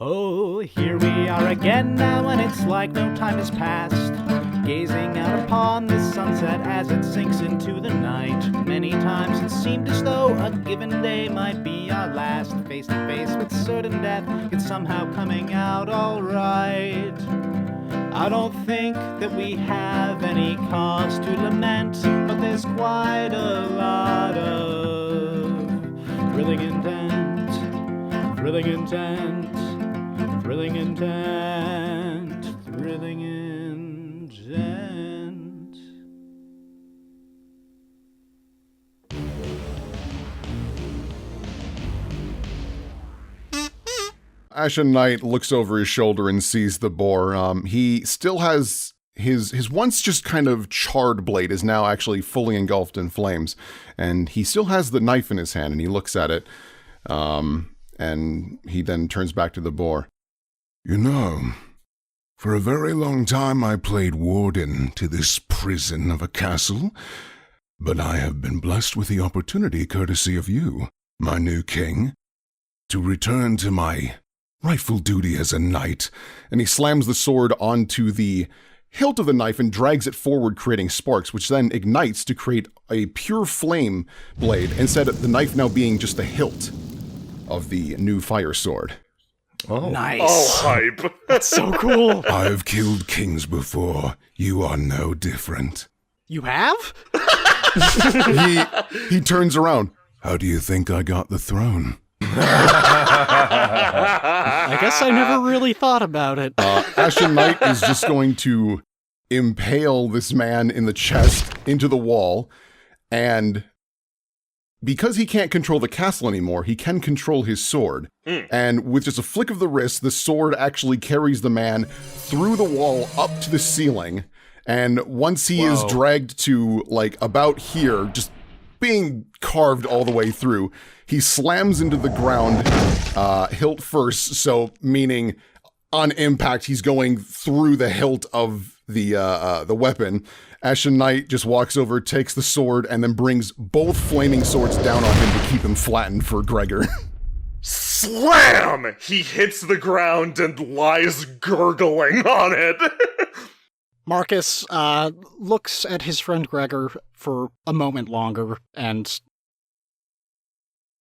Oh, here we are again now, and it's like no time has passed. Gazing out upon the sunset as it sinks into the night. Many times it seemed as though a given day might be our last. Face to face with certain death, it's somehow coming out alright. I don't think that we have any cause to lament, but there's quite a lot of thrilling intent, thrilling intent, thrilling intent, thrilling intent. Ashen Knight looks over his shoulder and sees the boar. He still has his once just kind of charred blade is now actually fully engulfed in flames, and he still has the knife in his hand, and he looks at it, and he then turns back to the boar. You know, for a very long time I played warden to this prison of a castle, but I have been blessed with the opportunity, courtesy of you, my new king, to return to my rightful duty as a knight. And he slams the sword onto the hilt of the knife and drags it forward, creating sparks, which then ignites to create a pure flame blade, instead of the knife now being just the hilt of the new fire sword. Oh, Nice. Oh, hype. That's so cool. I have killed kings before. You are no different. You have? He turns around. How do you think I got the throne? I guess I never really thought about it. Ashen Knight is just going to impale this man in the chest into the wall, and because he can't control the castle anymore, he can control his sword. And with just a flick of the wrist, the sword actually carries the man through the wall up to the ceiling. And once he is dragged to, like, about here, just being carved all the way through, he slams into the ground, hilt first, so meaning on impact, he's going through the hilt of the weapon. Ashen Knight just walks over, takes the sword, and then brings both flaming swords down on him to keep him flattened for Gregor. Slam! He hits the ground and lies gurgling on it. Marcus looks at his friend Gregor for a moment longer, and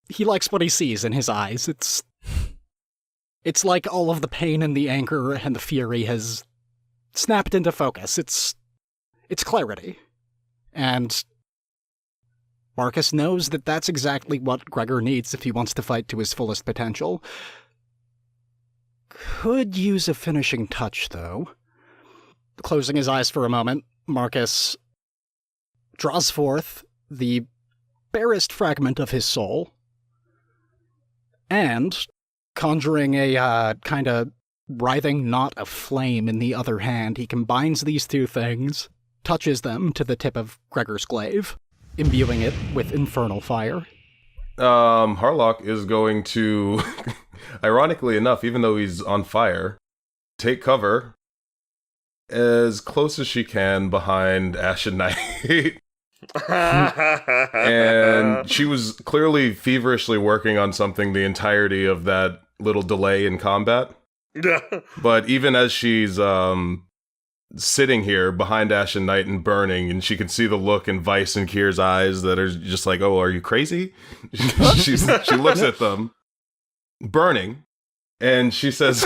he likes what he sees in his eyes. It's like all of the pain and the anger and the fury has snapped into focus. It's clarity. And Marcus knows that that's exactly what Gregor needs if he wants to fight to his fullest potential. Could use a finishing touch, though. Closing his eyes for a moment, Marcus draws forth the barest fragment of his soul, and, conjuring a kind of writhing knot of flame in the other hand, he combines these two things, touches them to the tip of Gregor's glaive, imbuing it with infernal fire. Harlock is going to, ironically enough, even though he's on fire, take cover as close as she can behind Ashen Knight. And she was clearly feverishly working on something the entirety of that little delay in combat. But even as she's sitting here behind Ashen Knight and burning, and she can see the look in Vice and Kier's eyes that are just like, oh, are you crazy? She looks at them, burning, and she says,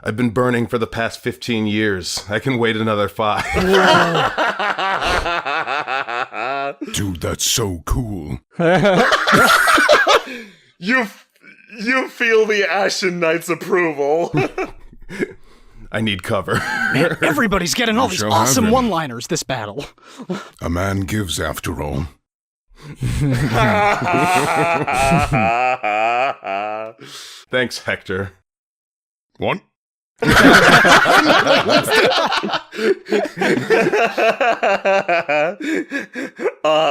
I've been burning for the past 15 years. I can wait another 5. Dude, that's so cool. You feel the Ashen Knight's approval. I need cover. Man, everybody's getting all these shall awesome have it. one-liners this battle. A man gives after all. Thanks, Hector. What?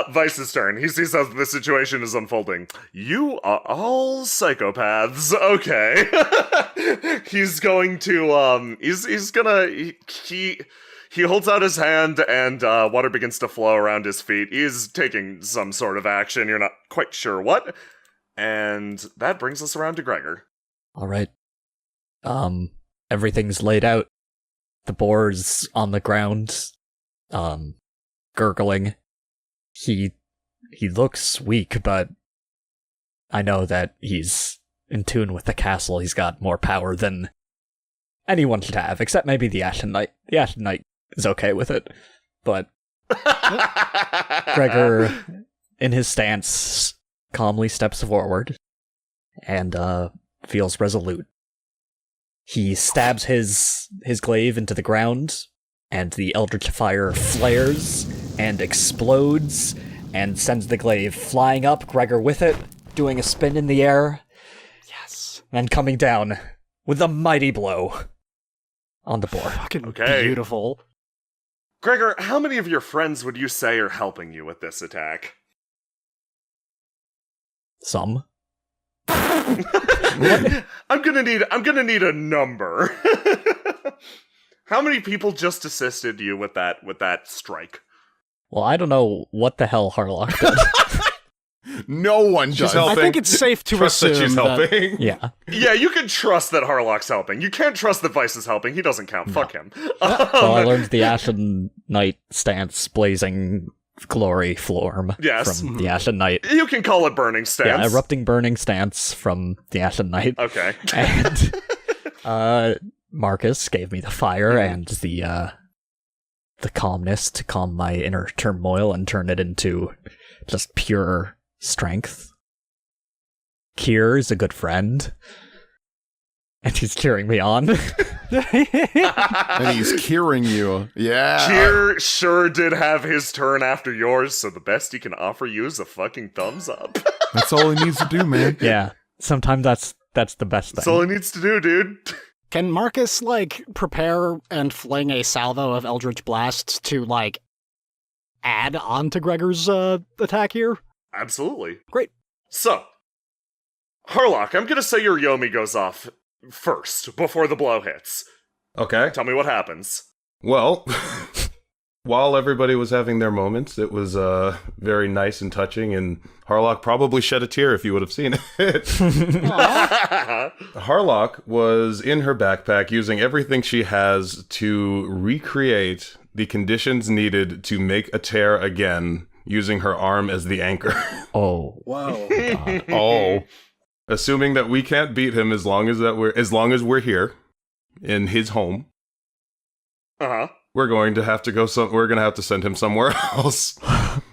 Vice's turn. He sees how the situation is unfolding. You are all psychopaths. Okay. He's going to, he holds out his hand and, water begins to flow around his feet. He's taking some sort of action. You're not quite sure what. And that brings us around to Gregor. All right. Everything's laid out. The boar's on the ground, gurgling. He looks weak, but I know that he's in tune with the castle. He's got more power than anyone should have, except maybe the Ashen Knight. The Ashen Knight is okay with it, but Gregor, in his stance, calmly steps forward and feels resolute. He stabs his glaive into the ground, and the eldritch fire flares and explodes and sends the glaive flying up, Gregor with it, doing a spin in the air. Yes. And coming down with a mighty blow on the board. Fucking Okay. beautiful. Gregor, how many of your friends would you say are helping you with this attack? Some. I'm gonna need a number. How many people just assisted you with that strike? Well, I don't know what the hell Harlock did. No one does. She's helping. I think it's safe to Trust that assume she's helping. Yeah. Yeah, you can trust that Harlock's helping. You can't trust that Vice is helping. He doesn't count. Fuck him. Well, I learned the Ashen Knight stance, blazing glory form Yes. from the Ashen Knight. You can call it burning stance. Yeah, erupting burning stance from the Ashen Knight. Okay. And Marcus gave me the fire and the calmness to calm my inner turmoil and turn it into just pure strength. Kier is a good friend, and he's cheering me on. And he's curing you. Yeah. Kier sure did have his turn after yours, so the best he can offer you is a fucking thumbs up. That's all he needs to do, man. Yeah, sometimes that's the best That's all thing. he needs to do, dude. Can Marcus, prepare and fling a salvo of Eldritch Blasts to, add on to Gregor's attack here? Absolutely. Great. So, Harlock, I'm gonna say your Yomi goes off first, before the blow hits. Okay. Tell me what happens. Well, while everybody was having their moments, it was very nice and touching, and Harlock probably shed a tear if you would have seen it. Harlock was in her backpack using everything she has to recreate the conditions needed to make a tear again, using her arm as the anchor. Oh, Whoa. God. Oh. Assuming that we can't beat him as long as we're here in his home. Uh-huh. We're going to have to send him somewhere else.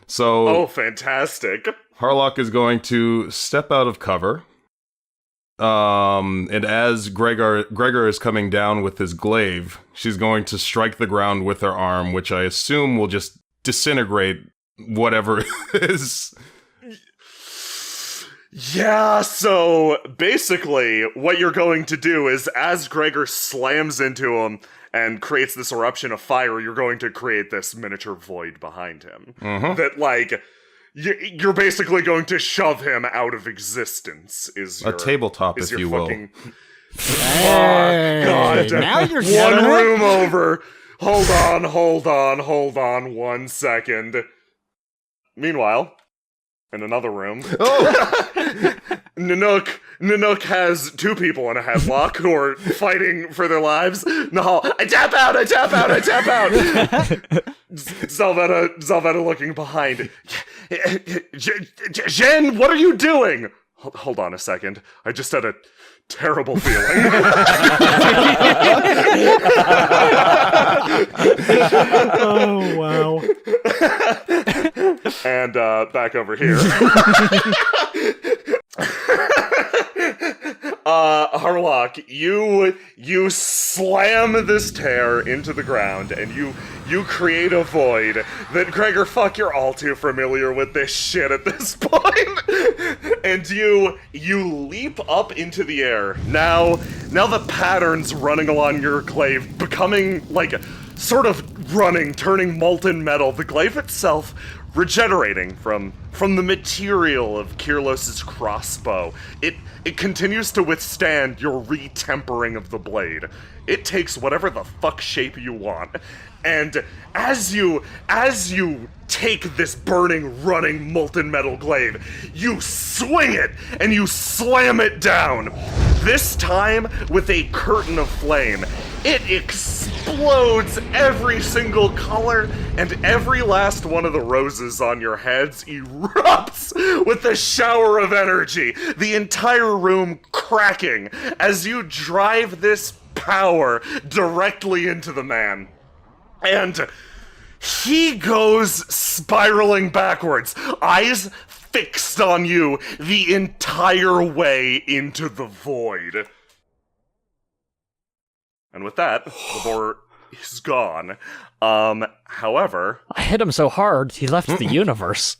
So Oh, fantastic. Harlock is going to step out of cover. And as Gregor is coming down with his glaive, she's going to strike the ground with her arm, which I assume will just disintegrate whatever it is. Yeah, so basically what you're going to do is as Gregor slams into him and creates this eruption of fire, you're going to create this miniature void behind him. Mhm. That, you're basically going to shove him out of existence, A tabletop, if you will. Hey, God. now you're One getting it. room over. Hold on 1 second. Meanwhile, in another room, Nanook has two people in a headlock who are fighting for their lives. No, I tap out. Zelvetta looking behind. Jen, what are you doing? Hold on a second. I just had a terrible feeling. Oh, wow. And back over here. Harlock, you slam this tear into the ground, and you create a void that, Gregor, fuck, you're all too familiar with this shit at this point. And you leap up into the air. Now the patterns running along your glaive becoming sort of running, turning molten metal. The glaive itself regenerating from the material of Kirlos's crossbow. It continues to withstand your retempering of the blade. It takes whatever the fuck shape you want. And as you take this burning, running molten metal glaive, you swing it and you slam it down. this time with a curtain of flame. It explodes every single color, and every last one of the roses on your heads erupts with a shower of energy, the entire room cracking as you drive this power directly into the man. And he goes spiraling backwards, eyes fixed on you the entire way into the void. And with that, the boar is gone. However... I hit him so hard, he left the universe.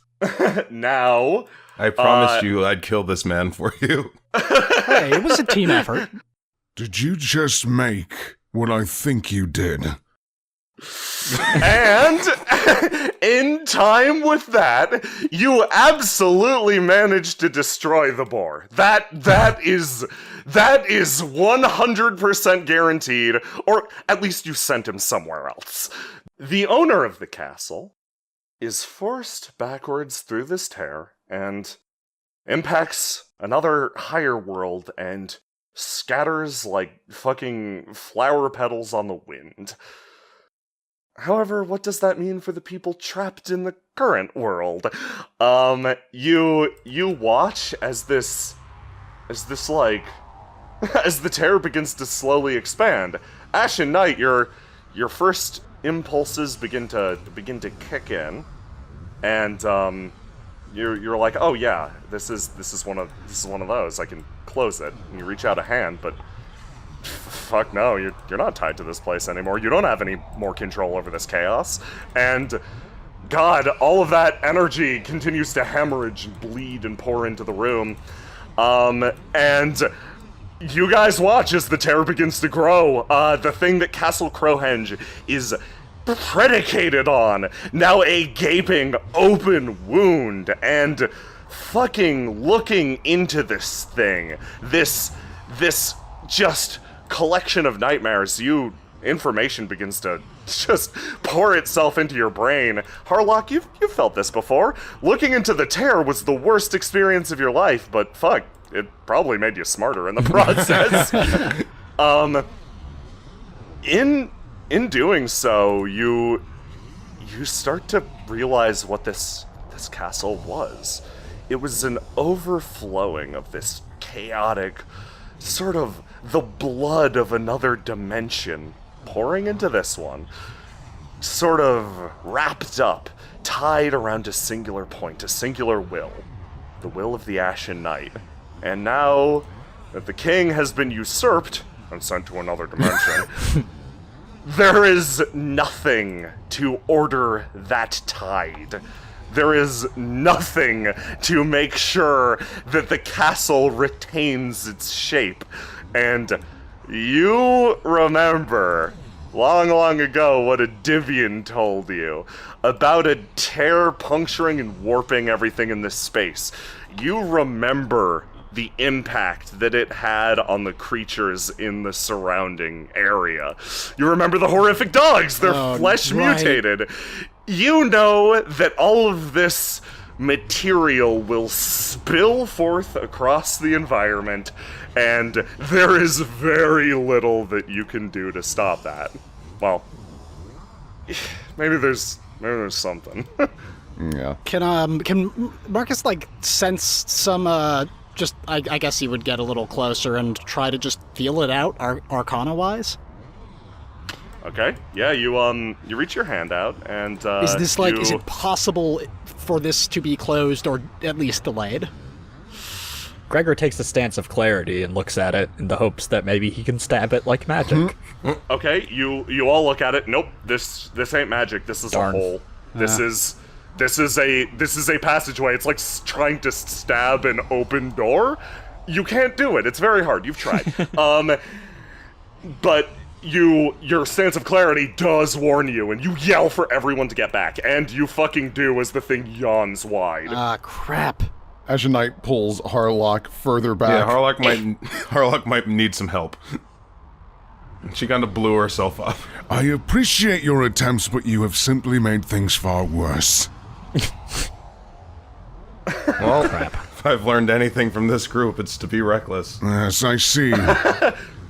Now... I promised you I'd kill this man for you. Hey, it was a team effort. Did you just make what I think you did? And in time with that, you absolutely managed to destroy the boar. That is 100% guaranteed, or at least you sent him somewhere else. The owner of the castle is forced backwards through this tear and impacts another higher world and scatters like fucking flower petals on the wind. However, what does that mean for the people trapped in the current world? You watch as the tear begins to slowly expand. Ashen Knight, your first impulses begin to kick in, and you're like, oh yeah, this is one of those. I can close it. And you reach out a hand, but fuck no, you're not tied to this place anymore. You don't have any more control over this chaos. And God, all of that energy continues to hemorrhage and bleed and pour into the room. And you guys watch as the terror begins to grow. The thing that Castle Crowhenge is predicated on, now a gaping open wound, and fucking looking into this thing, this just collection of nightmares. Information begins to just pour itself into your brain. Harlock, you've felt this before. Looking into the tear was the worst experience of your life, but fuck, it probably made you smarter in the process. In doing so, you start to realize what this castle was. It was an overflowing of this chaotic, sort of the blood of another dimension pouring into this one, sort of wrapped up, tied around a singular point, a singular will, the will of the Ashen Knight. And now that the king has been usurped and sent to another dimension, there is nothing to order that tide. There is nothing to make sure that the castle retains its shape. And you remember, long, long ago, what a Divian told you about a tear puncturing and warping everything in this space. You remember the impact that it had on the creatures in the surrounding area. You remember the horrific dogs, their flesh mutated. You know that all of this material will spill forth across the environment, and there is very little that you can do to stop that. Well, maybe there's something. Yeah. Can Marcus sense some just I guess he would get a little closer and try to just feel it out arcana wise? Okay. Yeah, you reach your hand out and is this is it possible for this to be closed or at least delayed? Gregor takes a stance of clarity and looks at it in the hopes that maybe he can stab it like magic. Okay, you all look at it. Nope, this ain't magic. This is Darn. a hole. This is a passageway. It's like trying to stab an open door. You can't do it. It's very hard. You've tried. But your stance of clarity does warn you, and you yell for everyone to get back, and you fucking do as the thing yawns wide. Ah, crap. Ashen Knight pulls Harlock further back. Yeah, Harlock might need some help. She kind of blew herself up. I appreciate your attempts, but you have simply made things far worse. Well, If I've learned anything from this group, it's to be reckless. Yes, I see.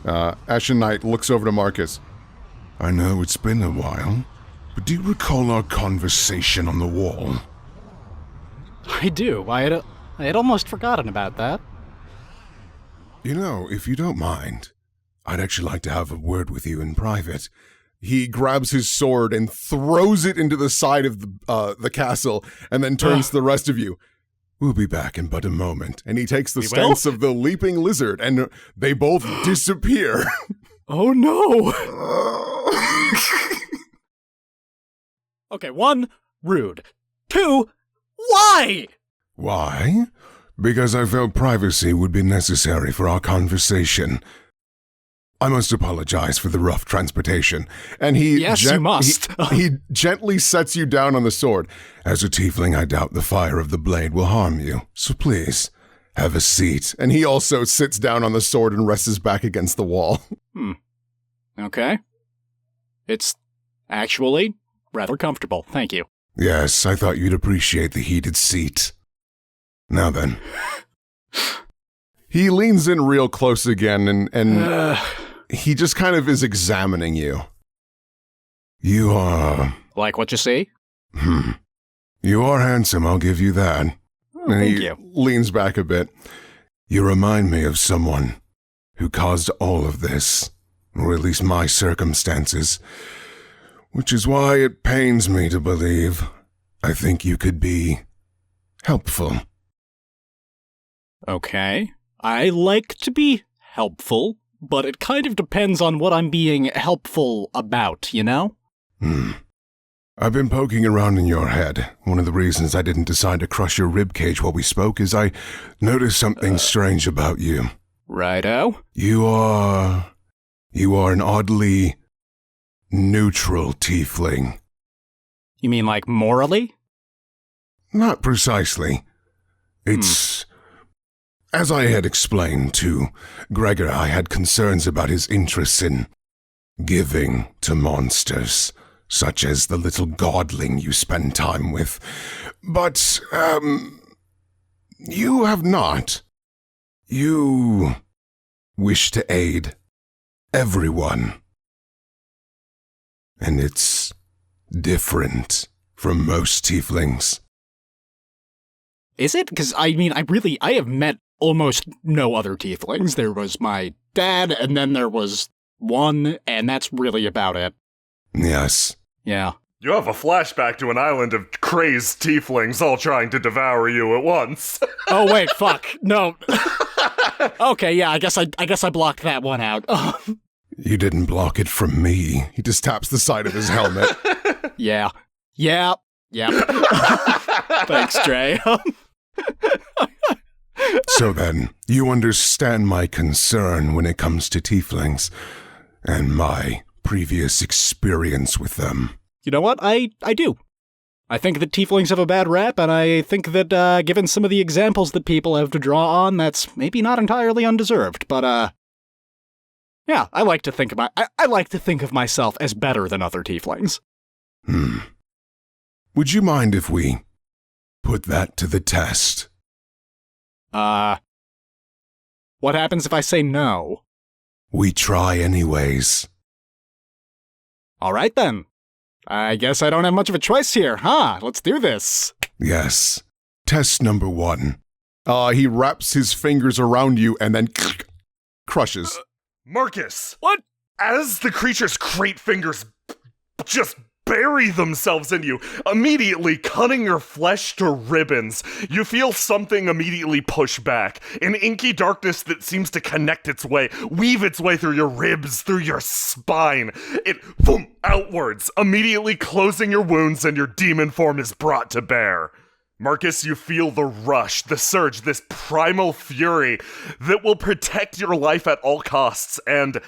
Ashen Knight looks over to Marcus. I know it's been a while, but do you recall our conversation on the wall? I do. I had almost forgotten about that. You know, if you don't mind, I'd actually like to have a word with you in private. He grabs his sword and throws it into the side of the castle, and then turns to the rest of you. We'll be back in but a moment. And he takes the stance of the leaping lizard, and they both disappear. Oh no! Okay, 1, rude. 2, why? Why? Because I felt privacy would be necessary for our conversation. I must apologize for the rough transportation. And he Yes, you must. He gently sets you down on the sword. As a tiefling, I doubt the fire of the blade will harm you. So please, have a seat. And he also sits down on the sword and rests his back against the wall. Okay. It's actually rather comfortable, thank you. Yes, I thought you'd appreciate the heated seat. Now then. He leans in real close again, and he just kind of is examining you. You are... Like what you see? You are handsome, I'll give you that. And Thank he you. leans back a bit. You remind me of someone who caused all of this, or at least my circumstances, which is why it pains me to believe I think you could be helpful. Okay. I like to be helpful, but it kind of depends on what I'm being helpful about, you know? I've been poking around in your head. One of the reasons I didn't decide to crush your ribcage while we spoke is I noticed something strange about you. Righto. You are an oddly neutral tiefling. You mean like morally? Not precisely. It's... As I had explained to Gregor, I had concerns about his interests in giving to monsters, such as the little godling you spend time with. But, you have not. You wish to aid everyone. And it's different from most tieflings. Is it? Because, I mean, I have met almost no other tieflings. There was my dad, and then there was one, and that's really about it. Yes. Yeah. You have a flashback to an island of crazed tieflings all trying to devour you at once. Oh, wait, fuck. No. Okay, yeah, I guess I blocked that one out. You didn't block it from me. He just taps the side of his helmet. Yeah. Yep. Thanks, Trey. So then, you understand my concern when it comes to tieflings, and my previous experience with them. You know what? I do. I think that tieflings have a bad rap, and I think that, given some of the examples that people have to draw on, that's maybe not entirely undeserved, but, yeah, I like to think of myself as better than other tieflings. Would you mind if we put that to the test? What happens if I say no? We try anyways. All right, then. I guess I don't have much of a choice here, huh? Let's do this. Yes. Test number 1. He wraps his fingers around you and then crushes. Marcus! What? As the creature's great fingers just bury themselves in you, immediately cutting your flesh to ribbons, you feel something immediately push back. An inky darkness that seems to weave its way through your ribs, through your spine. It, boom, outwards, immediately closing your wounds, and your demon form is brought to bear. Marcus, you feel the rush, the surge, this primal fury that will protect your life at all costs, and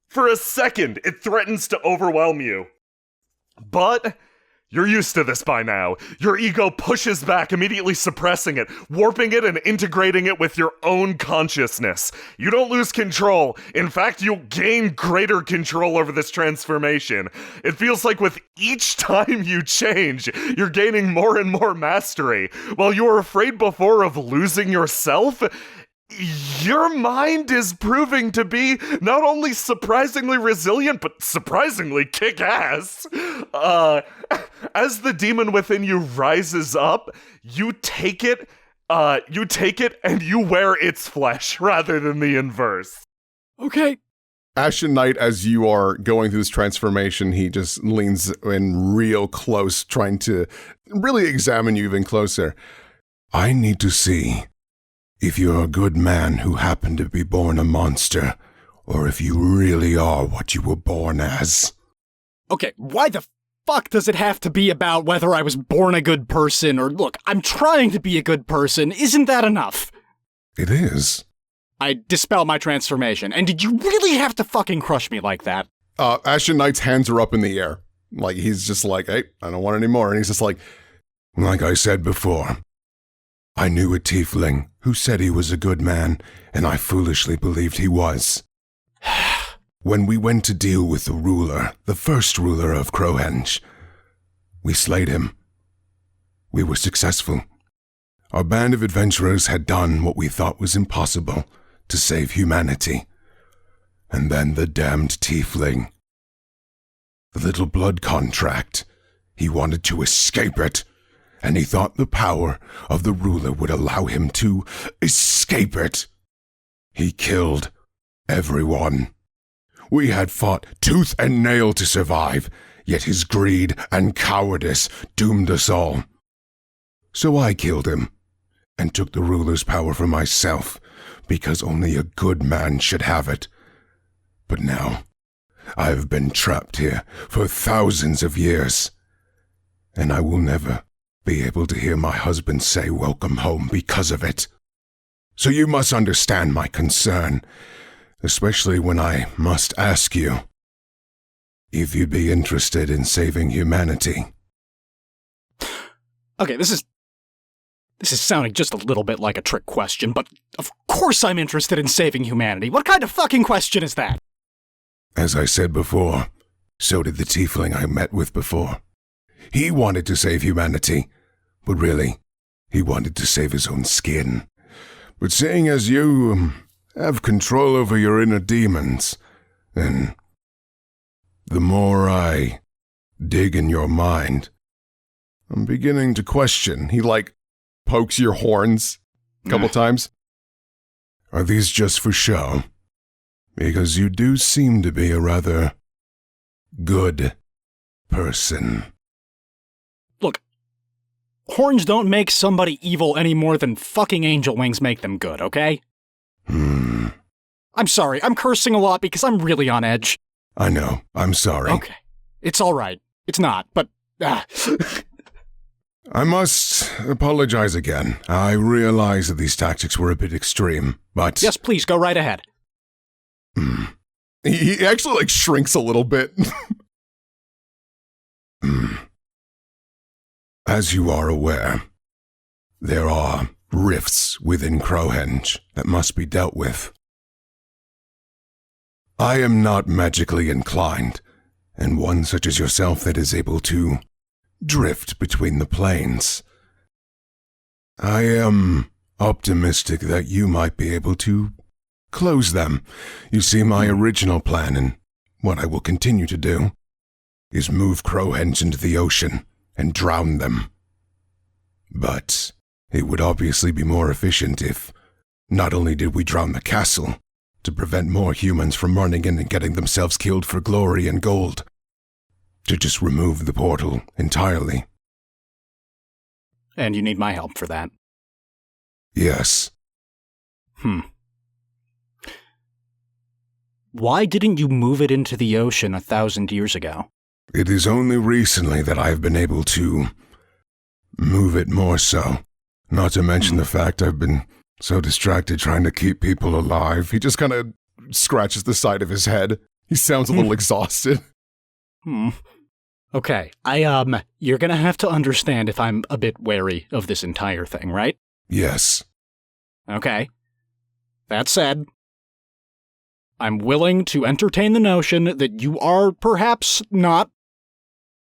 for a second, it threatens to overwhelm you. But You're used to this by now. Your ego pushes back, immediately suppressing it, warping it, and integrating it with your own consciousness. You don't lose control. In fact, you'll gain greater control over this transformation. It feels like with each time you change, you're gaining more and more mastery. While you were afraid before of losing yourself, your mind is proving to be not only surprisingly resilient, but surprisingly kick-ass. As the demon within you rises up, you take it and you wear its flesh rather than the inverse. Okay. Ashen Knight, as you are going through this transformation, he just leans in real close, trying to really examine you even closer. I need to see if you're a good man who happened to be born a monster, or if you really are what you were born as. Okay, why the fuck does it have to be about whether I was born a good person or, look, I'm trying to be a good person. Isn't that enough? It is. I dispel my transformation. And did you really have to fucking crush me like that? Ashen Knight's hands are up in the air. Like, he's just like, hey, I don't want any more. And he's just like I said before, I knew a tiefling who said he was a good man, and I foolishly believed he was. When we went to deal with the ruler, the first ruler of Crowhenge, we slayed him. We were successful. Our band of adventurers had done what we thought was impossible, to save humanity. And then the damned tiefling. The little blood contract. He wanted to escape it. And he thought the power of the ruler would allow him to escape it. He killed everyone. We had fought tooth and nail to survive, yet his greed and cowardice doomed us all. So I killed him, and took the ruler's power for myself, because only a good man should have it. But now, I've been trapped here for thousands of years, and I will never be able to hear my husband say welcome home because of it. So you must understand my concern, especially when I must ask you if you'd be interested in saving humanity. Okay, this is sounding just a little bit like a trick question, but of course I'm interested in saving humanity. What kind of fucking question is that? As I said before, so did the tiefling I met with before. He wanted to save humanity, but really, he wanted to save his own skin. But seeing as you have control over your inner demons, then the more I dig in your mind, I'm beginning to question. he pokes your horns a couple times. Are these just for show? Because you do seem to be a rather good person. Look, horns don't make somebody evil any more than fucking angel wings make them good, okay? I'm sorry, I'm cursing a lot because I'm really on edge. I know, I'm sorry. Okay, it's alright. It's not, but... I must apologize again. I realize that these tactics were a bit extreme, but... Yes, please, go right ahead. He actually shrinks a little bit. As you are aware, there are rifts within Crowhenge that must be dealt with. I am not magically inclined, and one such as yourself that is able to drift between the planes. I am optimistic that you might be able to close them. You see, my original plan, and what I will continue to do, is move Crowhenge into the ocean and drown them. But it would obviously be more efficient if not only did we drown the castle to prevent more humans from running in and getting themselves killed for glory and gold, to just remove the portal entirely. And you need my help for that. Yes. Why didn't you move it into the ocean 1,000 years ago? It is only recently that I've been able to move it more so. Not to mention the fact I've been so distracted trying to keep people alive. He just kind scratches the side of his head. He sounds a little exhausted. Okay, you're gonna have to understand if I'm a bit wary of this entire thing, right? Yes. Okay. That said, I'm willing to entertain the notion that you are perhaps not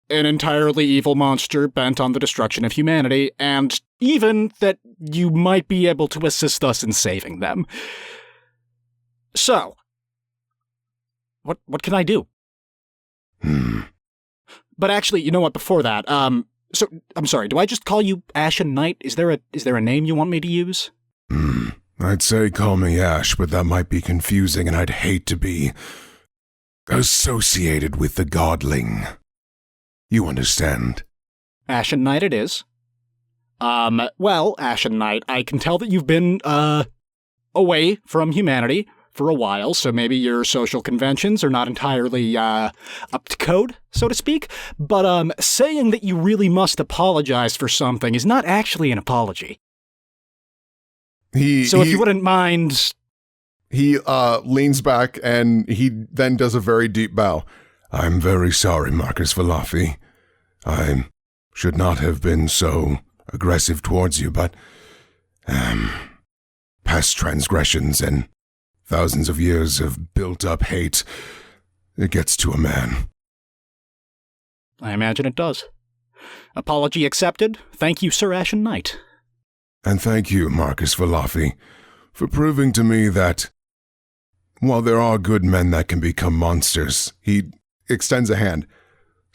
an entirely evil monster bent on the destruction of humanity, and even that you might be able to assist us in saving them. So, what can I do? But actually, you know what, before that, so, I'm sorry, do I just call you Ashen Knight? Is there a name you want me to use? I'd say call me Ash, but that might be confusing, and I'd hate to be associated with the godling. You understand? Ashen Knight it is. Well, Ashen Knight, I can tell that you've been, away from humanity for a while, so maybe your social conventions are not entirely, up to code, so to speak, but, saying that you really must apologize for something is not actually an apology. If you wouldn't mind... He leans back and he then does a very deep bow. I'm very sorry, Marcus Valafi. I should not have been so aggressive towards you, but past transgressions and thousands of years of built-up hate, it gets to a man. I imagine it does. Apology accepted. Thank you, Sir Ashen Knight. And thank you, Marcus Valafi, for proving to me that while there are good men that can become monsters, He extends a hand.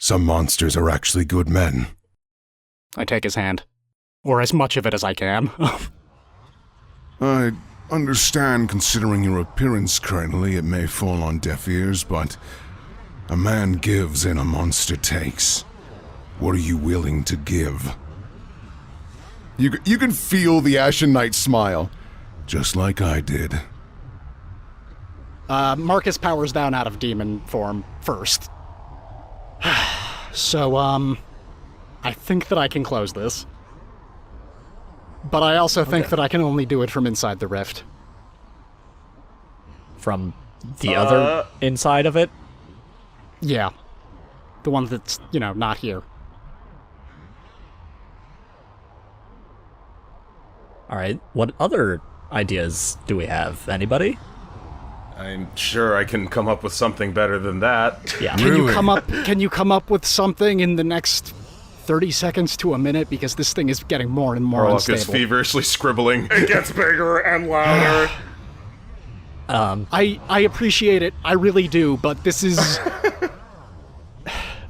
some monsters are actually good men. I take his hand. Or as much of it as I can. I understand, considering your appearance currently, it may fall on deaf ears, but a man gives and a monster takes. What are you willing to give? You can feel the Ashen Knight smile. Just like I did. Marcus powers down out of demon form first. So, I think that I can close this. But I also think that I can only do it from inside the rift. From the other inside of it? Yeah. The one that's, not here. Alright, what other ideas do we have? Anybody? I'm sure I can come up with something better than that. Yeah. Can you come up with something in the next 30 seconds to a minute? Because this thing is getting more and more Orlok unstable. is feverishly scribbling. It gets bigger and louder. I appreciate it, I really do, but this is...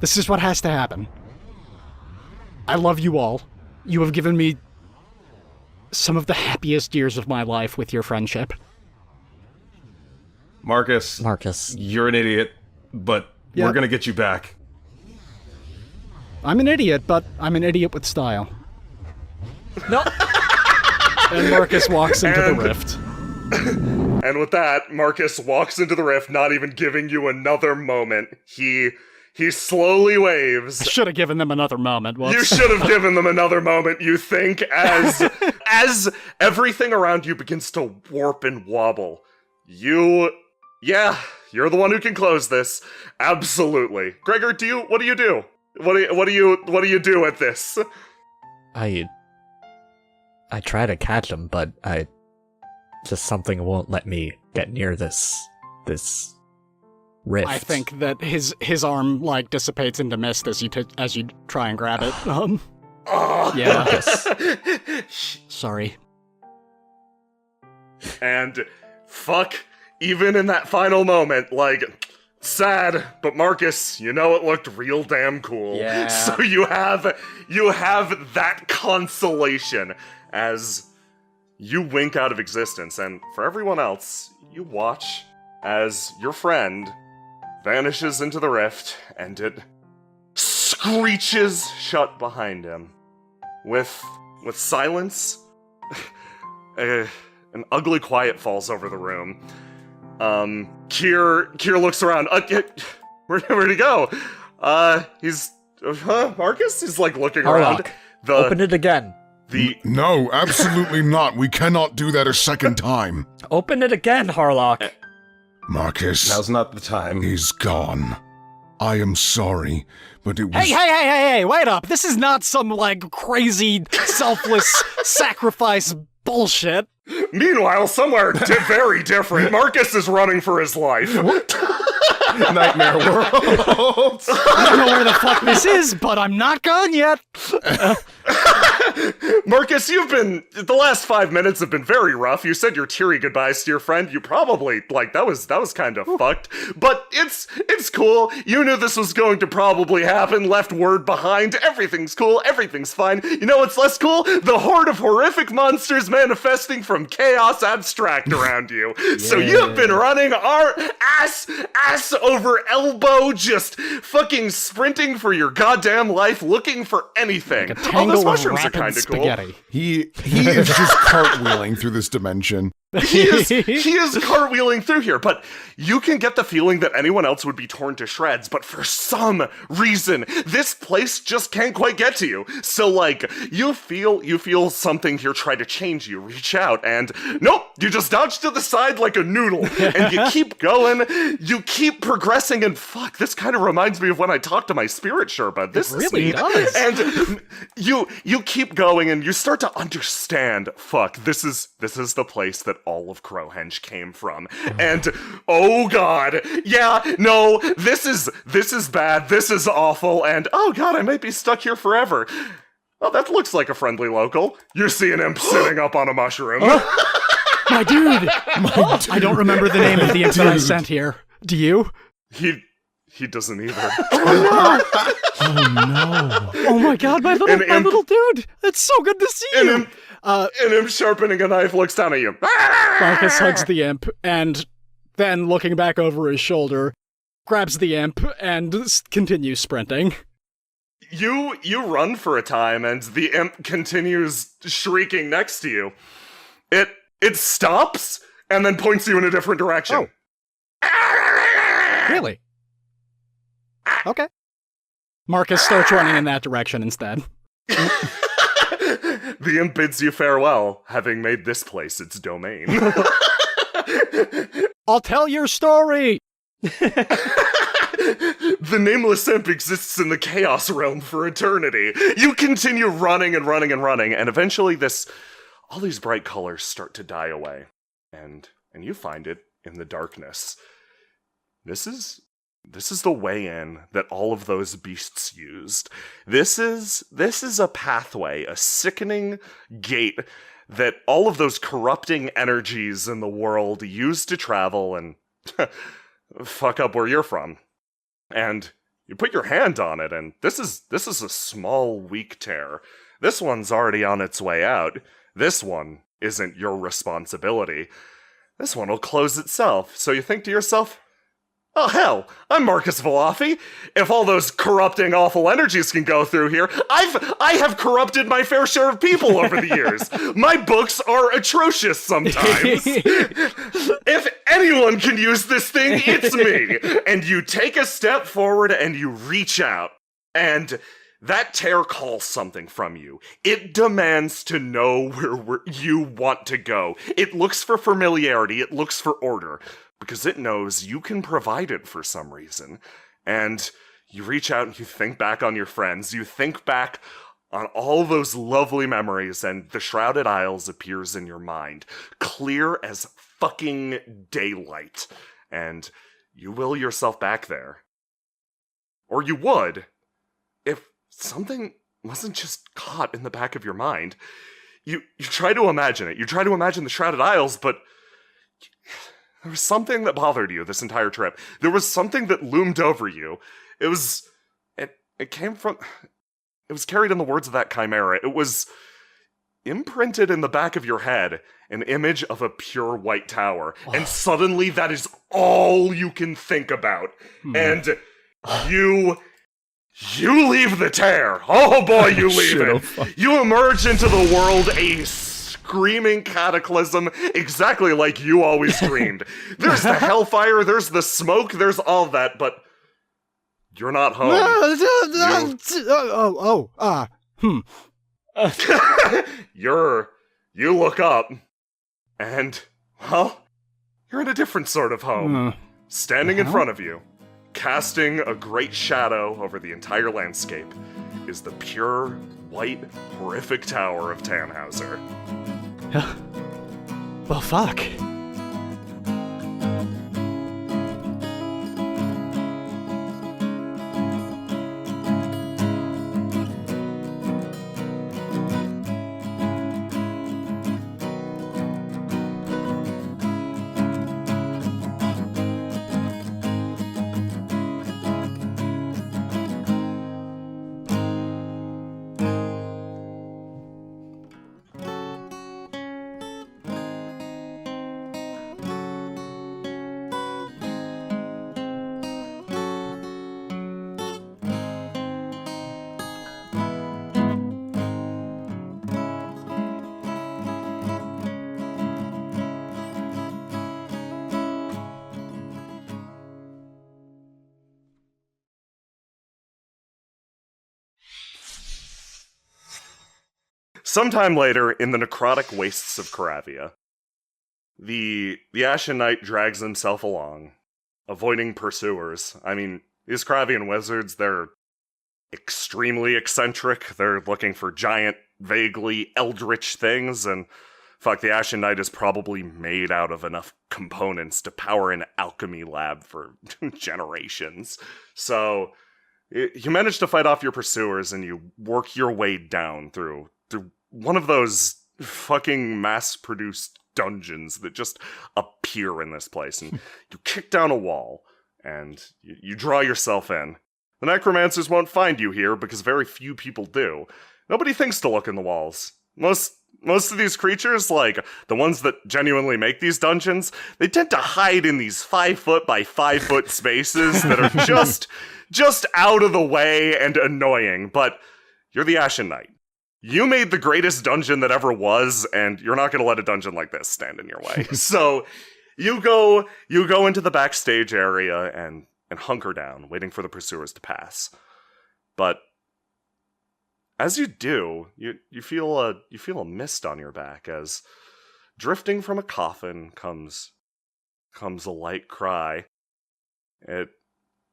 this is what has to happen. I love you all. You have given me some of the happiest years of my life with your friendship. Marcus, you're an idiot, but we're gonna get you back. I'm an idiot, but I'm an idiot with style. No. And Marcus walks into the rift. And with that, Marcus walks into the rift, not even giving you another moment. He slowly waves. I should have given them another moment. Whoops. You should have given them another moment, you think, as everything around you begins to warp and wobble. You're the one who can close this. Absolutely. Gregor, what do you do? What do you do at this? I try to catch him, but just something won't let me get near this rift. I think that his arm dissipates into mist as you try and grab it. Yeah. Yes. Sorry. And fuck, even in that final moment, sad, but Marcus, it looked real damn cool. Yeah. So you have that consolation as you wink out of existence, and for everyone else, you watch as your friend vanishes into the rift, and it screeches shut behind him. With silence, an ugly quiet falls over the room. Kier looks around. Where'd he go? Marcus? He's looking around. Open it again. No, absolutely not. We cannot do that a second time. Open it again, Harlock. Marcus. Now's not the time. He's gone. I am sorry, but it was... Hey, wait up. This is not some, crazy, selfless sacrifice bullshit. Meanwhile, somewhere very different, Marcus is running for his life. Nightmare world. I don't know where the fuck this is, but I'm not gone yet. Marcus, the last 5 minutes have been very rough. You said your teary goodbyes to your friend. You probably, that was kind of fucked. But it's cool. You knew this was going to probably happen. Left word behind. Everything's cool. Everything's fine. You know what's less cool? The horde of horrific monsters manifesting from chaos abstract around you. Yeah. So you've been running our ass over elbow, just fucking sprinting for your goddamn life, looking for anything. Like a tangle those mushrooms are of kind of cool. spaghetti. He is just cartwheeling through this dimension. He is cartwheeling through here, but you can get the feeling that anyone else would be torn to shreds, but for some reason, this place just can't quite get to you. So, you feel something here try to change you, reach out, and nope, you just dodge to the side like a noodle, and you keep going, you keep progressing, and fuck, this kind of reminds me of when I talked to my spirit Sherpa. This really is does. And you keep going, and you start to understand, fuck, this is the place that all of Crowhenge came from. And oh god, yeah, no, this is bad, this is awful, and oh god, I might be stuck here forever. Oh, that looks like a friendly local. You see an imp sitting up on a mushroom. My dude! I don't remember the name of the imp that I sent here. Do you? He doesn't either. Oh no! Oh my god, my little dude! It's so good to see you! An imp sharpening a knife looks down at you. Marcus hugs the imp, and then, looking back over his shoulder, grabs the imp and continues sprinting. You run for a time, and the imp continues shrieking next to you. It stops, and then points you in a different direction. Oh. Really? Okay. Marcus starts running in that direction instead. The imp bids you farewell, having made this place its domain. I'll tell your story! The nameless imp exists in the chaos realm for eternity. You continue running and running and running, and eventually all these bright colors start to die away. And you find it in the darkness. This is the way in that all of those beasts used. This is a pathway, a sickening gate that all of those corrupting energies in the world used to travel and fuck up where you're from. And you put your hand on it, and this is a small, weak tear. This one's already on its way out. This one isn't your responsibility. This one will close itself. So you think to yourself, oh hell, I'm Marcus Valafi. If all those corrupting awful energies can go through here, I have corrupted my fair share of people over the years. My books are atrocious sometimes. If anyone can use this thing, it's me. And you take a step forward and you reach out. And that tear calls something from you. It demands to know where you want to go. It looks for familiarity. It looks for order. Because it knows you can provide it for some reason. And you reach out and you think back on your friends. You think back on all those lovely memories, and the Shrouded Isles appears in your mind. Clear as fucking daylight. And you will yourself back there. Or you would, if something wasn't just caught in the back of your mind. You try to imagine it. You try to imagine the Shrouded Isles, but there was something that bothered you this entire trip. There was something that loomed over you. It was carried in the words of that chimera. It was imprinted in the back of your head, an image of a pure white tower. And suddenly that is all you can think about. And you leave the tear. Oh boy, you leave it. You emerge into the world a screaming cataclysm, exactly like you always dreamed. There's the hellfire, there's the smoke, there's all that, but you're not home. You look up, and, well, you're in a different sort of home. Standing in front of you casting a great shadow over the entire landscape, is the pure, white, horrific tower of Tannhauser. Well, fuck. Sometime later, in the necrotic wastes of Caravia, the Ashen Knight drags himself along, avoiding pursuers. I mean, these Caravian wizards, they're extremely eccentric. They're looking for giant, vaguely eldritch things, and fuck, the Ashen Knight is probably made out of enough components to power an alchemy lab for generations. So, you manage to fight off your pursuers, and you work your way down through one of those fucking mass-produced dungeons that just appear in this place. And you kick down a wall, and you draw yourself in. The necromancers won't find you here because very few people do. Nobody thinks to look in the walls. Most of these creatures, like the ones that genuinely make these dungeons, they tend to hide in these 5-foot by 5-foot spaces that are just out of the way and annoying. But you're the Ashen Knight. You made the greatest dungeon that ever was, and you're not going to let a dungeon like this stand in your way. So you go into the backstage area and hunker down, waiting for the pursuers to pass. But as you do, you feel a mist on your back as drifting from a coffin comes a light cry. It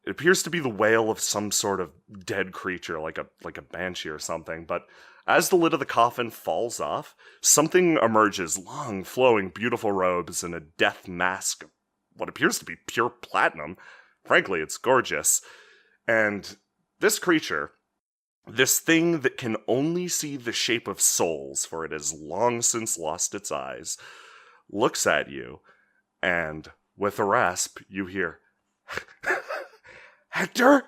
appears to be the wail of some sort of dead creature, like a banshee or something, but as the lid of the coffin falls off, something emerges, long, flowing, beautiful robes and a death mask of what appears to be pure platinum. Frankly, it's gorgeous. And this creature, this thing that can only see the shape of souls, for it has long since lost its eyes, looks at you, and with a rasp, you hear, Hector?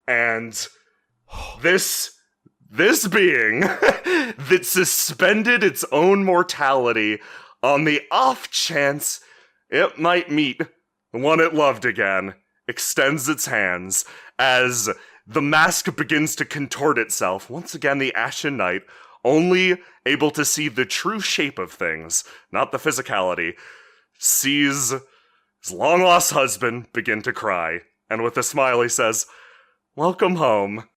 And this being that suspended its own mortality on the off chance it might meet the one it loved again, extends its hands as the mask begins to contort itself. Once again, the Ashen Knight, only able to see the true shape of things, not the physicality, sees his long-lost husband begin to cry, and with a smile he says, "Welcome home."